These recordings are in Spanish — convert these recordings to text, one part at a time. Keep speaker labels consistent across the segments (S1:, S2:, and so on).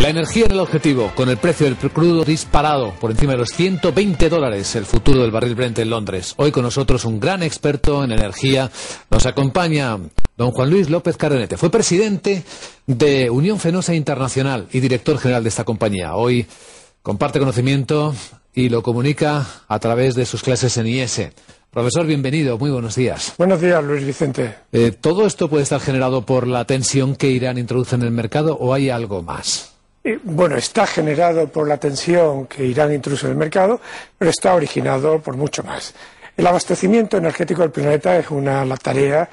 S1: La energía en el objetivo, con el precio del crudo disparado por encima de los $120, el futuro del barril Brent en Londres. Hoy con nosotros un gran experto en energía. Nos acompaña don Juan Luis López Cardenete. Fue presidente de Unión Fenosa Internacional y director general de esta compañía. Hoy comparte conocimiento y lo comunica a través de sus clases en IES. Profesor, bienvenido, muy buenos días.
S2: Buenos días, Luis Vicente.
S1: ¿Todo esto puede estar generado por la tensión que Irán introduce en el mercado o hay algo más?
S2: Bueno, está generado por la tensión que Irán introduce en el mercado, pero está originado por mucho más. El abastecimiento energético del planeta es una tarea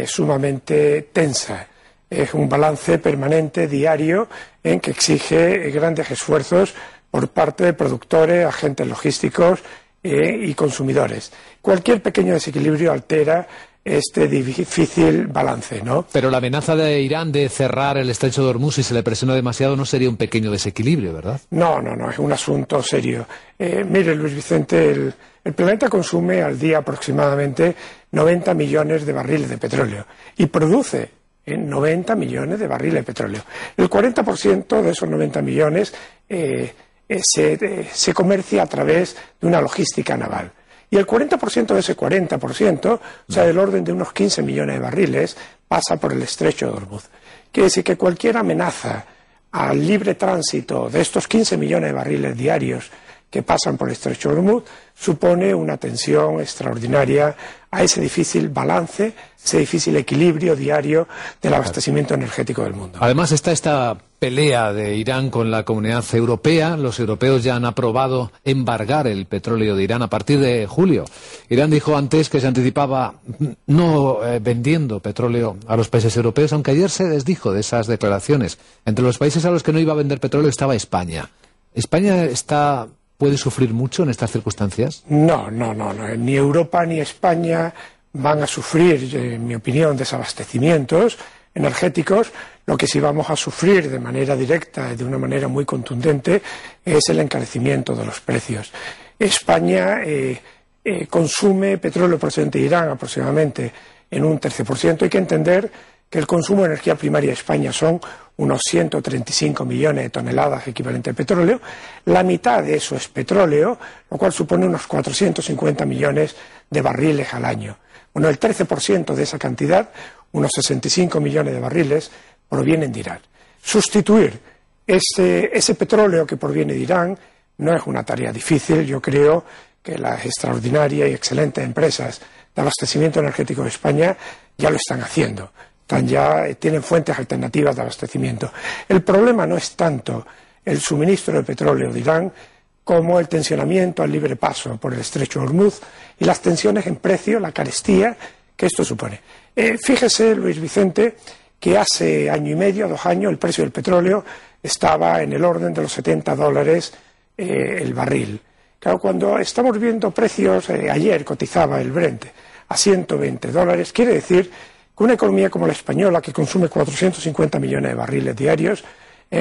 S2: sumamente tensa. Es un balance permanente, diario, en que exige grandes esfuerzos por parte de productores, agentes logísticos y consumidores. Cualquier pequeño desequilibrio altera este difícil balance, ¿no?
S1: Pero la amenaza de Irán de cerrar el estrecho de Hormuz si se le presiona demasiado no sería un pequeño desequilibrio, ¿verdad?
S2: No, es un asunto serio. Mire, Luis Vicente, el planeta consume al día aproximadamente 90 millones de barriles de petróleo y produce 90 millones de barriles de petróleo. El 40% de esos 90 millones se comercia a través de una logística naval. Y el 40% de ese 40%, o sea, del orden de unos 15 millones de barriles, pasa por el estrecho de Hormuz. Quiere decir que cualquier amenaza al libre tránsito de estos 15 millones de barriles diarios que pasan por el estrecho de Hormuz supone una tensión extraordinaria a ese difícil balance, ese difícil equilibrio diario del abastecimiento energético del mundo.
S1: Además está esta pelea de Irán con la Comunidad Europea. Los europeos ya han aprobado embargar el petróleo de Irán a partir de julio. Irán dijo antes que se anticipaba no vendiendo petróleo a los países europeos, aunque ayer se desdijo de esas declaraciones. Entre los países a los que no iba a vender petróleo estaba España. ¿España puede sufrir mucho en estas circunstancias?
S2: No. Ni Europa ni España van a sufrir, en mi opinión, desabastecimientos energéticos. Lo que sí vamos a sufrir de manera directa y de una manera muy contundente es el encarecimiento de los precios. España consume petróleo procedente de Irán aproximadamente en un 13%. Hay que entender que el consumo de energía primaria de España son unos 135 millones de toneladas equivalente de petróleo. La mitad de eso es petróleo, lo cual supone unos 450 millones de barriles al año. Bueno, el 13% de esa cantidad, unos 65 millones de barriles, provienen de Irán. Sustituir ese petróleo que proviene de Irán no es una tarea difícil. Yo creo que las extraordinarias y excelentes empresas de abastecimiento energético de España ya lo están haciendo. Tienen fuentes alternativas de abastecimiento. El problema no es tanto el suministro de petróleo de Irán como el tensionamiento al libre paso por el estrecho de Hormuz y las tensiones en precio, la carestía que esto supone. Fíjese, Luis Vicente, que hace año y medio, 2 años, el precio del petróleo estaba en el orden de los $70 el barril. Claro, cuando estamos viendo precios, ayer cotizaba el Brent a $120, quiere decir que una economía como la española, que consume 450 millones de barriles diarios,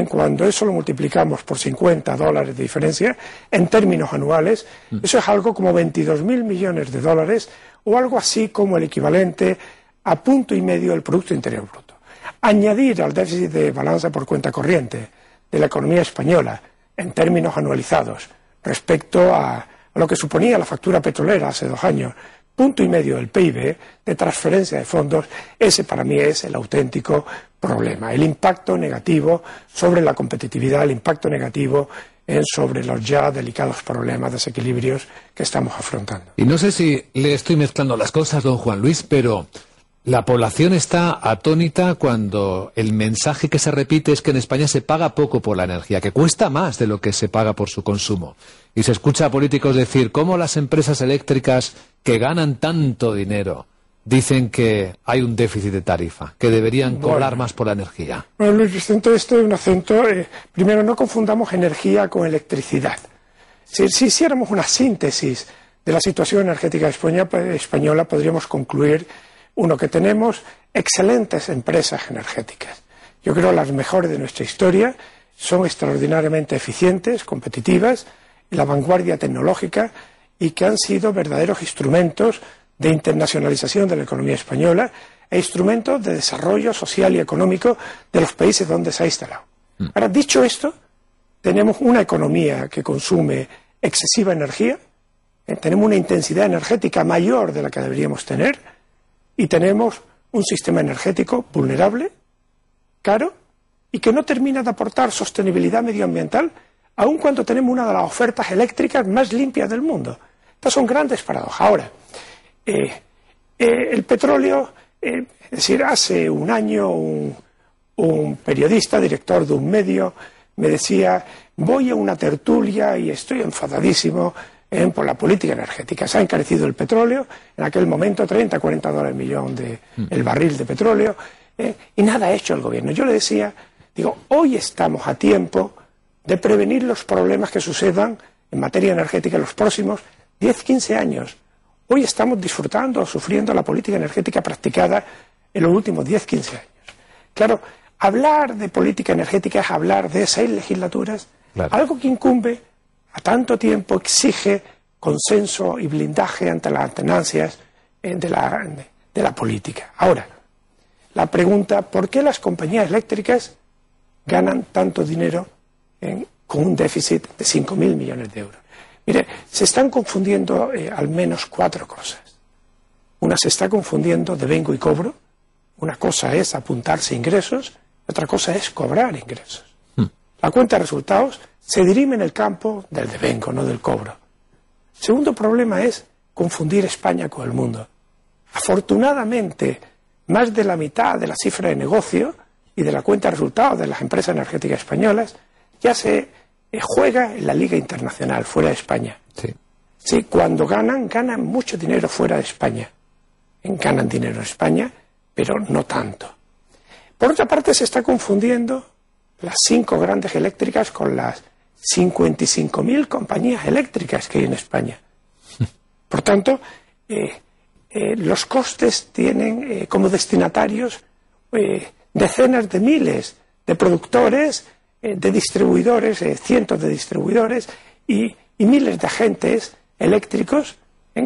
S2: cuando eso lo multiplicamos por $50 de diferencia, en términos anuales, eso es algo como 22.000 millones de dólares, o algo así como el equivalente a 1,5% del Producto Interior Bruto. Añadir al déficit de balanza por cuenta corriente de la economía española, en términos anualizados, respecto a lo que suponía la factura petrolera hace 2 años, 1,5% del PIB de transferencia de fondos, ese para mí es el auténtico problema. El impacto negativo sobre la competitividad, el impacto negativo sobre los ya delicados problemas, desequilibrios que estamos afrontando.
S1: Y no sé si le estoy mezclando las cosas, don Juan Luis, pero la población está atónita cuando el mensaje que se repite es que en España se paga poco por la energía, que cuesta más de lo que se paga por su consumo. Y se escucha a políticos decir cómo las empresas eléctricas que ganan tanto dinero dicen que hay un déficit de tarifa, que deberían cobrar más por la energía.
S2: Bueno, Luis Vicente, esto es un acento. Primero, no confundamos energía con electricidad. Si hiciéramos una síntesis de la situación energética española, podríamos concluir, que tenemos excelentes empresas energéticas. Yo creo las mejores de nuestra historia, son extraordinariamente eficientes, competitivas, en la vanguardia tecnológica y que han sido verdaderos instrumentos de internacionalización de la economía española e instrumentos de desarrollo social y económico de los países donde se ha instalado. Ahora, dicho esto, tenemos una economía que consume excesiva energía, tenemos una intensidad energética mayor de la que deberíamos tener y tenemos un sistema energético vulnerable, caro y que no termina de aportar sostenibilidad medioambiental, aun cuando tenemos una de las ofertas eléctricas más limpias del mundo. Estas son grandes paradojas. Ahora, el petróleo, es decir, hace un año un periodista, director de un medio, me decía: voy a una tertulia y estoy enfadadísimo por la política energética. Se ha encarecido el petróleo, en aquel momento $30-40 el millón el barril de petróleo, y nada ha hecho el gobierno. Yo le decía, digo, hoy estamos a tiempo de prevenir los problemas que sucedan en materia energética en los próximos 10-15 años. Hoy estamos disfrutando o sufriendo la política energética practicada en los últimos 10-15 años. Claro, hablar de política energética es hablar de 6 legislaturas, claro. Algo que incumbe a tanto tiempo, exige consenso y blindaje ante las tenancias de la política. Ahora, la pregunta: ¿por qué las compañías eléctricas ganan tanto dinero con un déficit de 5.000 millones de euros? Mire, se están confundiendo al menos 4 cosas. Una, se está confundiendo devengo y cobro. Una cosa es apuntarse ingresos, otra cosa es cobrar ingresos. La cuenta de resultados se dirime en el campo del devengo, no del cobro. Segundo problema es confundir España con el mundo. Afortunadamente, más de la mitad de la cifra de negocio y de la cuenta de resultados de las empresas energéticas españolas ya se juega en la liga internacional, fuera de España. Sí, cuando ganan mucho dinero fuera de España. Ganan dinero en España, pero no tanto. Por otra parte, se está confundiendo las 5 grandes eléctricas con las 55.000 compañías eléctricas que hay en España. Por tanto, los costes tienen como destinatarios decenas de miles de productores, de distribuidores, cientos de distribuidores y miles de agentes eléctricos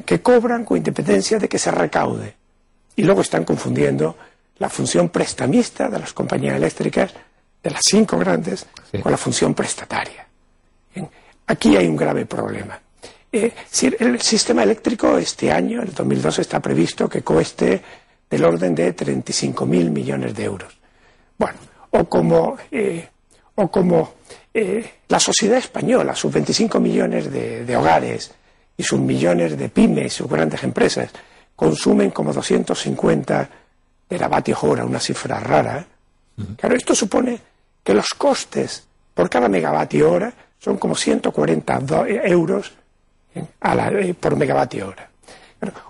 S2: que cobran con independencia de que se recaude. Y luego están confundiendo la función prestamista de las compañías eléctricas, de las 5 grandes, con la función prestataria. Aquí hay un grave problema. El sistema eléctrico este año, el 2012, está previsto que cueste del orden de 35.000 millones de euros. Bueno, o como la sociedad española, sus 25 millones de hogares y sus millones de pymes, sus grandes empresas, consumen como 250 teravatios hora, una cifra rara. Claro, esto supone que los costes por cada megavatio hora son como 140 euros por megavatio hora. Claro,